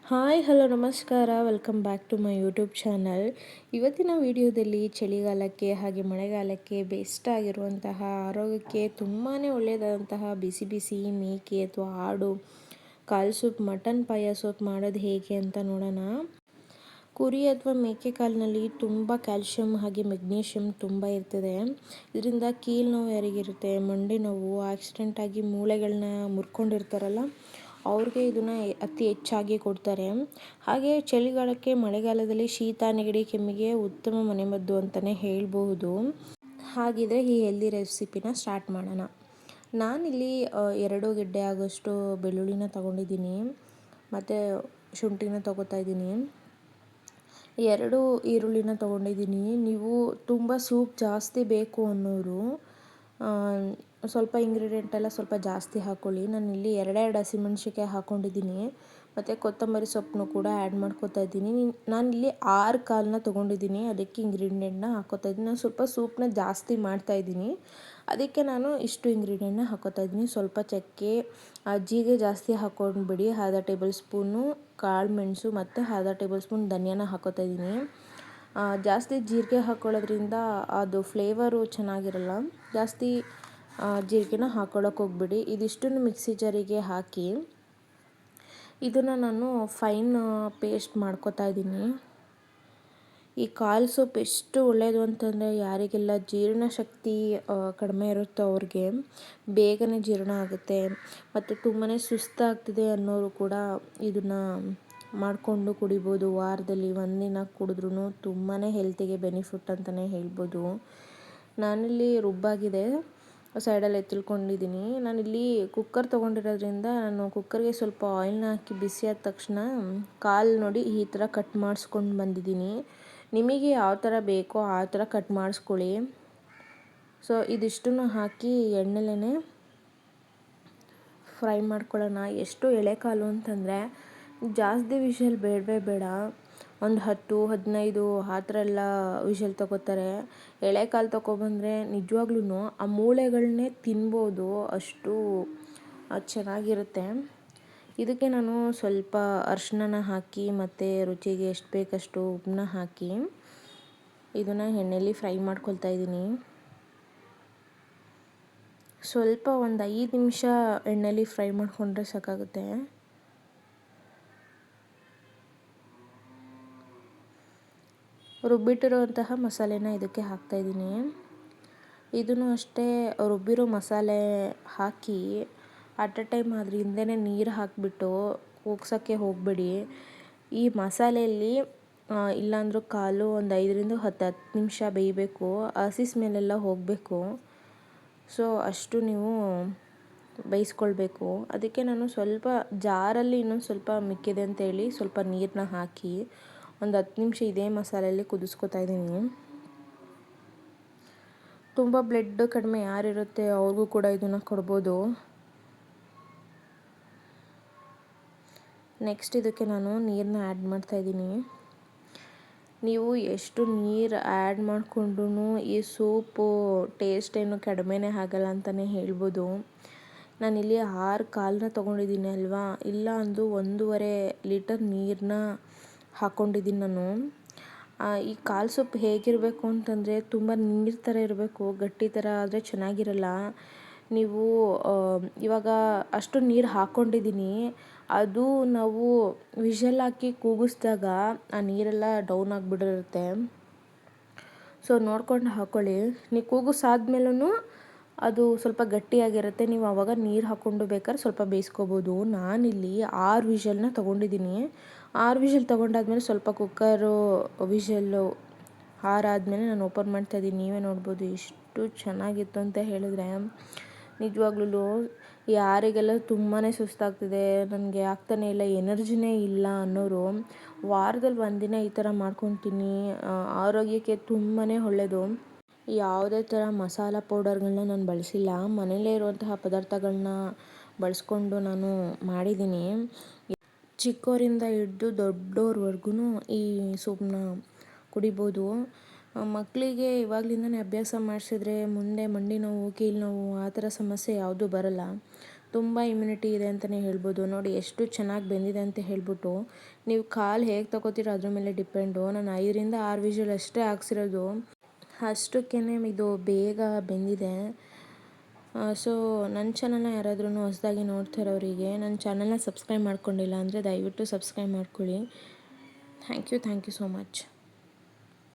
Hi hello ನಮಸ್ಕಾರ, welcome back to my YouTube channel. ಇವತ್ತಿನ ವಿಡಿಯೋದಲ್ಲಿ ಚಳಿಗಾಲಕ್ಕೆ ಹಾಗೆ ಮಳೆಗಾಲಕ್ಕೆ ಬೆಸ್ಟ್ ಆಗಿರುವಂತಹ ಆರೋಗ್ಯಕ್ಕೆ ತುಂಬಾ ಒಳ್ಳೆಯದಾದಂತಹ ಬಿಸಿ ಬಿಸಿ ಮೇಕೆ ಅಥವಾ ಆಡು ಕಾಲು ಸೂಪ್, ಮಟನ್ ಪಾಯ ಸೂಪ್ ಮಾಡೋದು ಹೇಗೆ ಅಂತ ನೋಡೋಣ. ಕುರಿ ಅಥವಾ ಮೇಕೆ ಕಾಲಿನಲ್ಲಿ ತುಂಬ ಕ್ಯಾಲ್ಶಿಯಂ ಹಾಗೆ ಮೆಗ್ನೀಷಿಯಮ್ ತುಂಬ ಇರ್ತದೆ. ಇದರಿಂದ ಕೀಲು ನೋವು ಯಾರಿಗಿರುತ್ತೆ, ಮಂಡಿ ನೋವು, ಆಕ್ಸಿಡೆಂಟಾಗಿ ಮೂಳೆಗಳನ್ನ ಮುರ್ಕೊಂಡಿರ್ತಾರಲ್ಲ ಅವ್ರಿಗೆ ಇದನ್ನು ಅತಿ ಹೆಚ್ಚಾಗಿ ಕೊಡ್ತಾರೆ. ಹಾಗೆ ಚಳಿಗಾಲಕ್ಕೆ ಮಳೆಗಾಲದಲ್ಲಿ ಶೀತ ನೆಗಡಿ ಕೆಮ್ಮಿಗೆ ಉತ್ತಮ ಮನೆಮದ್ದು ಅಂತಲೇ ಹೇಳ್ಬಹುದು. ಹಾಗಿದ್ರೆ ಈ ಹೆಲ್ದಿ ರೆಸಿಪಿನ ಸ್ಟಾರ್ಟ್ ಮಾಡೋಣ. ನಾನಿಲ್ಲಿ 2 ಗೆಡ್ಡೆ ಆಗೋಷ್ಟು ಬೆಳ್ಳುಳ್ಳಿನ ತೊಗೊಂಡಿದ್ದೀನಿ ಮತ್ತು ಶುಂಠಿನ ತೊಗೋತಾ ಇದ್ದೀನಿ. 2 ಈರುಳ್ಳಿನ ತೊಗೊಂಡಿದ್ದೀನಿ. ನೀವು ತುಂಬ ಸೂಪ್ ಜಾಸ್ತಿ ಬೇಕು ಅನ್ನೋರು ಸ್ವಲ್ಪ ಇಂಗ್ರೀಡಿಯೆಂಟ್ ಎಲ್ಲ ಸ್ವಲ್ಪ ಜಾಸ್ತಿ ಹಾಕ್ಕೊಳ್ಳಿ. ನಾನಿಲ್ಲಿ 2 ಹಸಿಮೆಣ್ಸಿಕಾಯಿ ಹಾಕ್ಕೊಂಡಿದ್ದೀನಿ ಮತ್ತು ಕೊತ್ತಂಬರಿ ಸೊಪ್ಪನ್ನು ಕೂಡ ಆ್ಯಡ್ ಮಾಡ್ಕೊತಾ ಇದ್ದೀನಿ. ನಾನಿಲ್ಲಿ 6 ಕಾಲನ್ನ ತೊಗೊಂಡಿದ್ದೀನಿ, ಅದಕ್ಕೆ ಇಂಗ್ರೀಡಿಯೆಂಟ್ನ ಹಾಕ್ಕೋತಾ ಇದ್ದೀನಿ. ನಾನು ಸ್ವಲ್ಪ ಸೂಪನ್ನ ಜಾಸ್ತಿ ಮಾಡ್ತಾಯಿದ್ದೀನಿ, ಅದಕ್ಕೆ ನಾನು ಇಷ್ಟು ಇಂಗ್ರೀಡಿಯೆಂಟ್ನ ಹಾಕ್ಕೋತಾ ಇದ್ದೀನಿ. ಸ್ವಲ್ಪ ಚಕ್ಕೆ, ಜೀರಿಗೆ ಜಾಸ್ತಿ ಹಾಕ್ಕೊಂಡ್ಬಿಡಿ. 1/2 ಟೇಬಲ್ ಸ್ಪೂನು ಕಾಳು ಮೆಣಸು ಮತ್ತು 1/2 ಟೇಬಲ್ ಸ್ಪೂನ್ ಧನಿಯಾನ ಹಾಕ್ಕೋತಾ ಇದ್ದೀನಿ. ಜಾಸ್ತಿ ಜೀರಿಗೆ ಹಾಕ್ಕೊಳ್ಳೋದ್ರಿಂದ ಅದು ಫ್ಲೇವರು ಚೆನ್ನಾಗಿರಲ್ಲ, ಜಾಸ್ತಿ ಜೀರಿಗೆನ ಹಾಕ್ಕೊಳ್ಳೋಕೆ ಹೋಗ್ಬಿಡಿ. ಇದಿಷ್ಟನ್ನು ಮಿಕ್ಸಿ ಜಾರಿಗೆ ಹಾಕಿ ಇದನ್ನು ನಾನು ಫೈನ್ ಪೇಸ್ಟ್ ಮಾಡ್ಕೊತಾ ಇದ್ದೀನಿ. ಈ ಕಾಲು ಸೊಪ್ಪು ಎಷ್ಟು ಒಳ್ಳೆಯದು ಅಂತಂದರೆ ಯಾರಿಗೆಲ್ಲ ಜೀರ್ಣಶಕ್ತಿ ಕಡಿಮೆ ಇರುತ್ತೋ ಅವ್ರಿಗೆ ಬೇಗನೆ ಜೀರ್ಣ ಆಗುತ್ತೆ. ಮತ್ತು ತುಂಬಾ ಸುಸ್ತಾಗ್ತಿದೆ ಅನ್ನೋರು ಕೂಡ ಇದನ್ನು ಮಾಡಿಕೊಂಡು ಕುಡಿಬೋದು. ವಾರದಲ್ಲಿ 1 ದಿನ ಕುಡಿದ್ರೂ ತುಂಬಾ ಹೆಲ್ತಿಗೆ ಬೆನಿಫಿಟ್ ಅಂತಲೇ ಹೇಳ್ಬೋದು. ನಾನಿಲ್ಲಿ ರುಬ್ಬಾಗಿದೆ ಸೈಡಲ್ಲಿ ಎತ್ತಿಳ್ಕೊಂಡಿದ್ದೀನಿ. ನಾನಿಲ್ಲಿ ಕುಕ್ಕರ್ ತೊಗೊಂಡಿರೋದ್ರಿಂದ ನಾನು ಕುಕ್ಕರ್ಗೆ ಸ್ವಲ್ಪ ಆಯಿಲ್ನ ಹಾಕಿ ಬಿಸಿ ಆದ ತಕ್ಷಣ ಕಾಲು ನೋಡಿ ಈ ಥರ ಕಟ್ ಮಾಡಿಸ್ಕೊಂಡು ಬಂದಿದ್ದೀನಿ. ನಿಮಗೆ ಯಾವ ಥರ ಬೇಕೋ ಆ ಥರ ಕಟ್ ಮಾಡಿಸ್ಕೊಳ್ಳಿ. ಸೊ ಇದಿಷ್ಟನ್ನು ಹಾಕಿ ಎಣ್ಣೆಲೇ ಫ್ರೈ ಮಾಡ್ಕೊಳ್ಳೋಣ. ಎಷ್ಟು ಎಳೆಕಾಲು ಅಂತಂದರೆ ಜಾಸ್ತಿ ವಿಷಲ್ ಬೇಡವೇ ಬೇಡ, ಒಂದು 10-15 ಆ ಥರ ಎಲ್ಲ ವಿಷಲ್ ತೊಗೋತಾರೆ. ಎಳೆಕಾಲು ತೊಗೊಬಂದರೆ ನಿಜವಾಗ್ಲೂ ಆ ಮೂಳೆಗಳನ್ನೇ ತಿನ್ಬೋದು, ಅಷ್ಟು ಚೆನ್ನಾಗಿರುತ್ತೆ. ಇದಕ್ಕೆ ನಾನು ಸ್ವಲ್ಪ ಅರಿಶಿನ ಹಾಕಿ ಮತ್ತು ರುಚಿಗೆ ಎಷ್ಟು ಬೇಕಷ್ಟು ಉಪ್ಪನ್ನ ಹಾಕಿ ಇದನ್ನು ಎಣ್ಣೆಯಲ್ಲಿ ಫ್ರೈ ಮಾಡ್ಕೊಳ್ತಾ ಇದ್ದೀನಿ. ಸ್ವಲ್ಪ ಒಂದು 5 ನಿಮಿಷ ಎಣ್ಣೆಯಲ್ಲಿ ಫ್ರೈ ಮಾಡಿಕೊಂಡ್ರೆ ಸಾಕಾಗುತ್ತೆ. ರುಬ್ಬಿಟ್ಟಿರುವಂತಹ ಮಸಾಲೆನ ಇದಕ್ಕೆ ಹಾಕ್ತಾಯಿದ್ದೀನಿ. ಇದನ್ನು ಅಷ್ಟೇ ರುಬ್ಬಿರೋ ಮಸಾಲೆ ಹಾಕಿ ಅಟ್ ಎ ಟೈಮ್ ಅದ್ರ ಹಿಂದೆನೇ ನೀರು ಹಾಕಿಬಿಟ್ಟು ಕೂಗ್ಸೋಕ್ಕೆ ಹೋಗಬೇಡಿ. ಈ ಮಸಾಲೆಯಲ್ಲಿ ಇಲ್ಲಾಂದ್ರೂ ಕಾಲು ಒಂದು 5-10 ನಿಮಿಷ ಬೇಯಬೇಕು, ಹಸಿ ಸ್ಮೆಲ್ಲೆಲ್ಲ ಹೋಗಬೇಕು. ಸೊ ಅಷ್ಟು ನೀವು ಬೇಯಿಸ್ಕೊಳ್ಬೇಕು. ಅದಕ್ಕೆ ನಾನು ಸ್ವಲ್ಪ ಜಾರಲ್ಲಿ ಇನ್ನೊಂದು ಸ್ವಲ್ಪ ಮಿಕ್ಕಿದೆ ಅಂತೇಳಿ ಸ್ವಲ್ಪ ನೀರನ್ನ ಹಾಕಿ ಒಂದು 10 ನಿಮಿಷ ಇದೇ ಮಸಾಲೆಯಲ್ಲಿ ಕುದಿಸ್ಕೊತಾ ಇದ್ದೀನಿ. ತುಂಬ ಬ್ಲಡ್ ಕಡಿಮೆ ಯಾರಿರುತ್ತೆ ಅವ್ರಿಗೂ ಕೂಡ ಇದನ್ನು ಕೊಡ್ಬೋದು. ನೆಕ್ಸ್ಟ್ ಇದಕ್ಕೆ ನಾನು ನೀರನ್ನ ಆ್ಯಡ್ ಮಾಡ್ತಾಯಿದ್ದೀನಿ. ನೀವು ಎಷ್ಟು ನೀರು ಆ್ಯಡ್ ಮಾಡಿಕೊಂಡ್ರೂ ಈ ಸೂಪು ಟೇಸ್ಟ್ ಏನು ಕಡಿಮೆನೇ ಆಗಲ್ಲ ಅಂತಲೇ ಹೇಳ್ಬೋದು. ನಾನಿಲ್ಲಿ 6 ಕಾಲನ್ನ ತೊಗೊಂಡಿದ್ದೀನಿ ಅಲ್ವಾ, ಇಲ್ಲ ಅಂದು 1.5 ಲೀಟರ್ ನೀರನ್ನ ಹಾಕ್ಕೊಂಡಿದ್ದೀನಿ ನಾನು. ಈ ಕಾಲು ಸೊಪ್ಪು ಹೇಗಿರಬೇಕು ಅಂತಂದರೆ ತುಂಬ ನೀರು ಥರ ಇರಬೇಕು, ಗಟ್ಟಿ ಥರ ಆದರೆ ಚೆನ್ನಾಗಿರಲ್ಲ. ನೀವು ಇವಾಗ ಅಷ್ಟು ನೀರು ಹಾಕ್ಕೊಂಡಿದ್ದೀನಿ, ಅದು ನಾವು ವಿಷಲ್ ಹಾಕಿ ಕೂಗಿಸಿದಾಗ ಆ ನೀರೆಲ್ಲ ಡೌನ್ ಆಗಿಬಿಟ್ಟಿರುತ್ತೆ. ಸೊ ನೋಡ್ಕೊಂಡು ಹಾಕ್ಕೊಳ್ಳಿ. ನೀವು ಕೂಗಿಸಾದ್ಮೇಲೂ ಅದು ಸ್ವಲ್ಪ ಗಟ್ಟಿಯಾಗಿರುತ್ತೆ, ನೀವು ಆವಾಗ ನೀರು ಹಾಕ್ಕೊಂಡು ಬೇಕಾದ್ರೆ ಸ್ವಲ್ಪ ಬೇಯಿಸ್ಕೊಬೋದು. ನಾನಿಲ್ಲಿ 6 ವಿಷಲ್ನ ತೊಗೊಂಡಿದ್ದೀನಿ. 6 ವಿಷಲ್ ತೊಗೊಂಡಾದ್ಮೇಲೆ ಸ್ವಲ್ಪ ಕುಕ್ಕರು ವಿಷಲ್ಲು ಆರಾದಮೇಲೆ ನಾನು ಓಪನ್ ಮಾಡ್ತಾಯಿದ್ದೀನಿ. ನೀವೇ ನೋಡ್ಬೋದು ಎಷ್ಟು ಚೆನ್ನಾಗಿತ್ತು ಅಂತ ಹೇಳಿದ್ರೆ. ನಿಜವಾಗ್ಲೂ ಯಾರಿಗೆಲ್ಲ ತುಂಬಾ ಸುಸ್ತಾಗ್ತಿದೆ, ನನಗೆ ಆಗ್ತಾನೇ ಇಲ್ಲ, ಎನರ್ಜಿನೇ ಇಲ್ಲ ಅನ್ನೋರು ವಾರದಲ್ಲಿ 1 ದಿನ ಈ ಥರ ಮಾಡ್ಕೊತೀನಿ. ಆರೋಗ್ಯಕ್ಕೆ ತುಂಬಾ ಒಳ್ಳೆಯದು. ಯಾವುದೇ ಥರ ಮಸಾಲ ಪೌಡರ್ಗಳನ್ನ ನಾನು ಬಳಸಿಲ್ಲ, ಮನೆಯಲ್ಲೇ ಇರುವಂತಹ ಪದಾರ್ಥಗಳನ್ನ ಬಳಸ್ಕೊಂಡು ನಾನು ಮಾಡಿದ್ದೀನಿ. ಚಿಕ್ಕವರಿಂದ ಹಿಡಿದು ದೊಡ್ಡೋರ್ವರೆಗೂ ಈ ಸೂಪನ್ನ ಕುಡಿಬೋದು. ಮಕ್ಕಳಿಗೆ ಇವಾಗಲಿಂದನೇ ಅಭ್ಯಾಸ ಮಾಡಿಸಿದ್ರೆ ಮುಂದೆ ಮಂಡಿ ನೋವು, ಕೀಲು ನೋವು ಆ ಥರ ಸಮಸ್ಯೆ ಯಾವುದೂ ಬರಲ್ಲ. ತುಂಬ ಇಮ್ಯುನಿಟಿ ಇದೆ ಅಂತಲೇ ಹೇಳ್ಬೋದು. ನೋಡಿ ಎಷ್ಟು ಚೆನ್ನಾಗಿ ಬೆಂದಿದೆ ಅಂತ ಹೇಳ್ಬಿಟ್ಟು. ನೀವು ಕಾಲು ಹೇಗೆ ತಗೋತೀರೋ ಅದ್ರ ಮೇಲೆ ಡಿಪೆಂಡು. ನಾನು 5ರಿಂದ 6 ವಿಷಲ್ ಅಷ್ಟೇ ಹಾಕ್ಸಿರೋದು, ಅಷ್ಟಕ್ಕೇ ಇದು ಬೇಗ ಬೆಂದಿದೆ. ಸೊ ನನ್ನ ಚಾನಲ್ನ ಯಾರಾದ್ರೂ ಹೊಸದಾಗಿ ನೋಡ್ತಾ ಇರೋರಿಗೆ ನನ್ನ ಚಾನಲ್ನ ಸಬ್ಸ್ಕ್ರೈಬ್ ಮಾಡ್ಕೊಂಡಿಲ್ಲ ಅಂದರೆ ದಯವಿಟ್ಟು ಸಬ್ಸ್ಕ್ರೈಬ್ ಮಾಡ್ಕೊಳ್ಳಿ. Thank you so much.